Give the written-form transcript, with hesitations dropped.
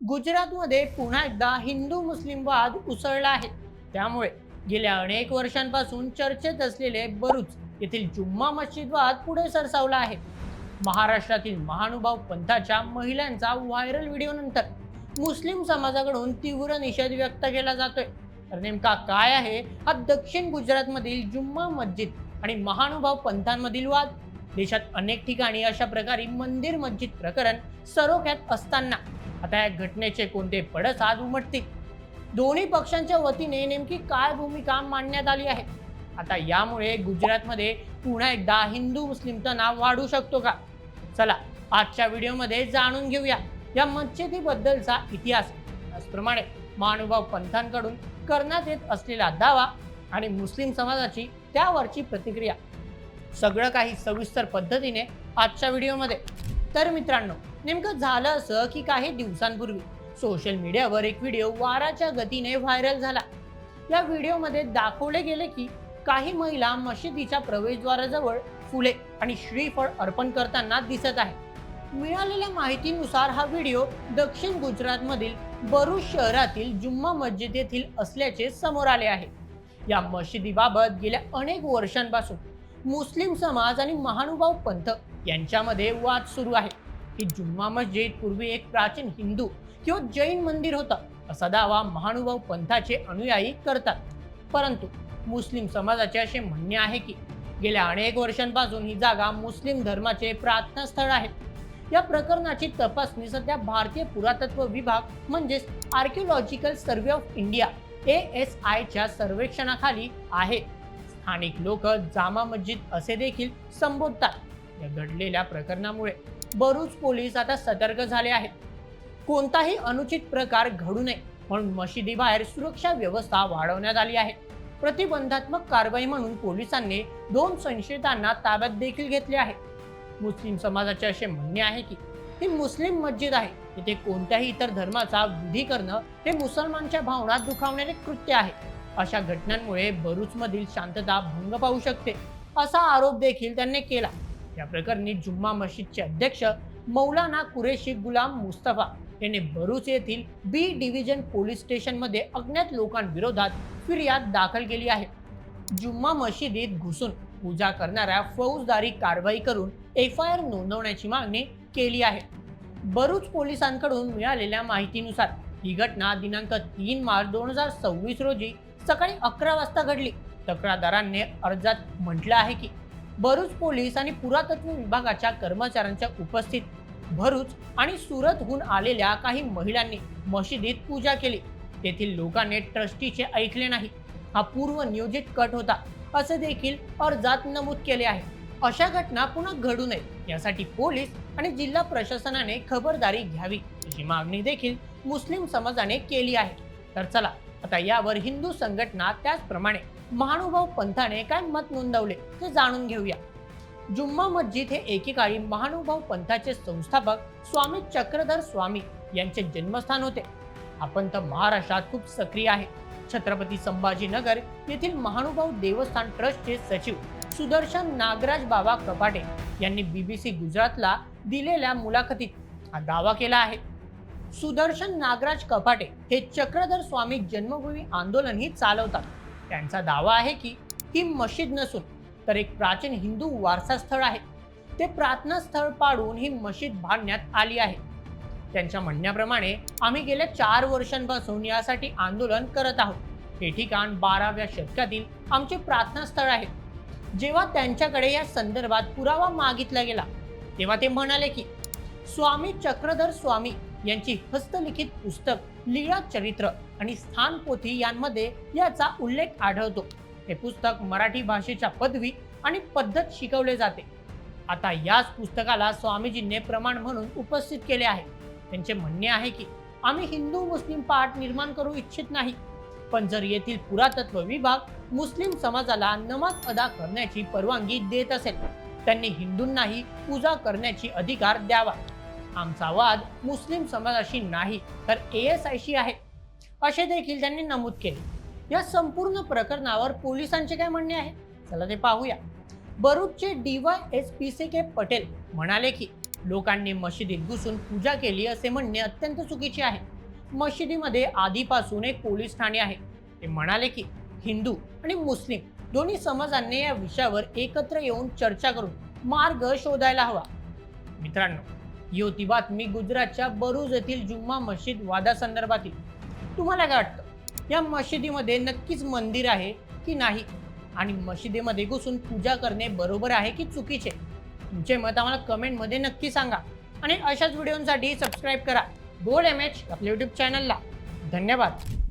गुजरातमध्ये पुन्हा एकदा हिंदू मुस्लिम वाद उसळला आहे. त्यामुळे गेल्या अनेक वर्षांपासून चर्चेत असलेले भरूच येथील जुम्मा मस्जिद वाद पुढे सरसावला आहे. महाराष्ट्रातील महानुभाव पंथाच्या महिलांचा व्हायरल व्हिडिओ नंतर मुस्लिम समाजाकडून तीव्र निषेध व्यक्त केला जातोय. तर नेमका काय आहे हा दक्षिण गुजरातमधील जुम्मा मस्जिद आणि महानुभाव पंथांमधील वाद? देशात अनेक ठिकाणी अशा प्रकारे मंदिर मस्जिद प्रकरण सरोख्यात असताना आता या घटनेचे कोणते पडसाद उमटतील? दोन्ही पक्षांच्या वतीने नेमकी काय भूमिका मांडण्यात आली आहे? आता यामुळे गुजरातमध्ये पुन्हा एकदा हिंदू मुस्लिम तणाव वाढू शकतो का? चला आजच्या व्हिडिओमध्ये जाणून घेऊया या मस्जिदीबद्दलचा इतिहास, त्याचप्रमाणे महानुभाव पंथांकडून करण्यात येत असलेला दावा आणि मुस्लिम समाजाची त्यावरची प्रतिक्रिया. सगळं काही सविस्तर पद्धतीने आजच्या व्हिडिओमध्ये. तर मित्रांनो, नेमकं झालं असं की काही दिवसांपूर्वी सोशल मीडियावर एक व्हिडिओ वाराच्या गतीने व्हायरल झाला. या व्हिडिओमध्ये दाखवले गेले की काही महिला मशिदीच्या प्रवेशद्वाराजवळ फुले आणि श्रीफळ अर्पण करताना दिसत आहे. मिळालेल्या माहितीनुसार हा व्हिडिओ दक्षिण गुजरातमधील भरूच शहरातील जुम्मा मस्जिद येथील असल्याचे समोर आले आहे. या मशिदीबाबत गेल्या अनेक वर्षांपासून मुस्लिम समाज आणि महानुभाव पंथ यांच्यामध्ये वाद सुरू आहे. ही जुम्मा मस्जिद पूर्वी एक प्राचीन हिंदू किंवा जैन मंदिर होतं असा दावा महानुभाव पंथाचे अनुयायी करतात. परंतु मुस्लिम समाजाचे असे म्हणणे आहे की गेल्या अनेक वर्षांपासून ही जागा मुस्लिम धर्माचे प्रार्थनास्थळ आहे. या प्रकरणाची तपासणी सध्या भारतीय पुरातत्व विभाग म्हणजेच archaeological survey of India ASI च्या सर्वेक्षणाखाली आहे. स्थानिक लोक जामा मस्जिद असे देखील संबोधतात. या घडलेल्या प्रकरणामुळे भरूच पोलीस आता सतर्क झाले आहेत. कोणताही अनुचित प्रकार घडू नये म्हणून मशिदीबाहेर सुरक्षा व्यवस्था वाढवण्यात आली आहे. प्रतिबंधात्मक कारवाई म्हणून पोलिसांनी 2 संशयितांना ताब्यात देखील घेतले आहे. मुस्लिम समाजाचे असे म्हणणे आहे की ही मुस्लिम मस्जिद आहे, इथे कोणत्याही इतर धर्माचा विधी करणं हे मुसलमानच्या भावना दुखावणारे कृत्य आहे. अशा घटनांमुळे भरूचमधील शांतता भंग पावू शकते असा आरोप देखील त्यांनी केला. या प्रकरणी जुम्मा मस्जिदचे अध्यक्ष मौलाना कुरेशी गुलाम मुस्तफा यांनी भरूच येथील B डिव्हिजन पोलीस स्टेशनमध्ये अज्ञात लोकांविरोधात फिर्याद दाखल केली आहे. जुम्मा मशिदीत घुसून पूजा करणाऱ्या फौजदारी कारवाई करून FIR नोंदवण्याची मागणी केली आहे. भरूच पोलिसांकडून मिळालेल्या माहितीनुसार ही घटना दिनांक 3 मार्च 2026 रोजी सकाळी 11 वाजता घडली. तक्रारदारांनी अर्जात म्हटलं आहे की भरूच पोलीस आणि पुरातत्व विभागाच्या कर्मचाऱ्यांच्या उपस्थित भरूच आणि सुरतहून आलेल्या काही महिलांनी मशिदीत पूजा केली. तेथील लोकांनी ट्रस्टीचे ऐकले नाही. हा पूर्व नियोजित कट होता असे देखील अर्जात नमूद केले आहे. अशा घटना पुन्हा घडू नये यासाठी पोलीस आणि जिल्हा प्रशासनाने खबरदारी घ्यावी अशी मागणी देखील मुस्लिम समाजाने केली आहे. तर चला आता यावर हिंदू संघटना त्याचप्रमाणे महानुभाव पंथाने काय मत नोंदवले ते जाणून घेऊया. जुम्मा मस्जिद हे एकेकाळी महानुभाव पंथाचे संस्थापक स्वामी चक्रधर स्वामी यांचे जन्मस्थान होते. हा पंथ महाराष्ट्रात खूप सक्रिय आहे. छत्रपती संभाजीनगर येथील महानुभाव देवस्थान ट्रस्टचे सचिव सुदर्शन नागराज बाबा कपाटे यांनी BBC गुजरातला दिलेल्या मुलाखतीत हा दावा केला आहे. सुदर्शन नागराज कपाटे हे चक्रधर स्वामी जन्मभूमी आंदोलनही चालवतात. त्यांचा दावा आहे की ही मशीद नसून तर एक प्राचीन हिंदू वारसा स्थळ आहे. ते प्रार्थना स्थळ पाडून ही मशीद बांधण्यात आली आहे. त्यांच्या म्हणण्याप्रमाणे आम्ही गेल्या 4 वर्षांपासून यासाठी आंदोलन करत आहोत. हे ठिकाण 12व्या शतकातील आमचे प्रार्थना स्थळ आहे. जेव्हा त्यांच्याकडे या संदर्भात पुरावा मागितला गेला तेव्हा ते म्हणाले की स्वामी चक्रधर स्वामी यांची हस्तलिखित पुस्तक लीळा चरित्र आणि स्थान पोथी यांमध्ये याचा उल्लेख आढळतो. हे पुस्तक मराठी भाषेच्या पदवी आणि पद्धत शिकवले जाते. आता याच पुस्तकाला स्वामीजींनी प्रमाण म्हणून उपस्थित केले आहे. त्यांचे म्हणणे आहे की आम्ही हिंदू मुस्लिम पाठ निर्माण करू इच्छित नाही, पण जर येथील पुरातत्व विभाग मुस्लिम समाजाला नमाज अदा करण्याची परवानगी देत असेल त्यांनी हिंदूंनाही पूजा करण्याची अधिकार द्यावा. आमचा वाद मुस्लिम समाजाशी नाही तर ASI आहे असे देखील त्यांनी नमूद केले. या संपूर्ण प्रकरणावर पोलिसांचे काय म्हणणे आहे चला ते पाहूया. भरूचचे DYSP CK पटेल म्हणाले की लोकांनी मशिदीत घुसून पूजा केली असे म्हणणे अत्यंत चुकीचे आहे. मशिदीमध्ये आधीपासून एक पोलीस ठाणे आहे. ते म्हणाले की हिंदू आणि मुस्लिम दोन्ही समाजांनी या विषयावर एकत्र येऊन चर्चा करून मार्ग शोधायला हवा. मित्रांनो, ही होती बातमी गुजरातच्या बरूज येथील जुम्मा मशीद वादासंदर्भातील. तुम्हाला काय वाटतं? या मशिदीमध्ये नक्कीच मंदिर आहे की नाही? आणि मशिदीमध्ये घुसून पूजा करणे बरोबर आहे की चुकीचे? तुमचे मत आम्हाला कमेंटमध्ये नक्की सांगा. आणि अशाच व्हिडिओसाठी सबस्क्राईब करा गोल्ड MH आपल्या यूट्यूब चॅनलला. धन्यवाद.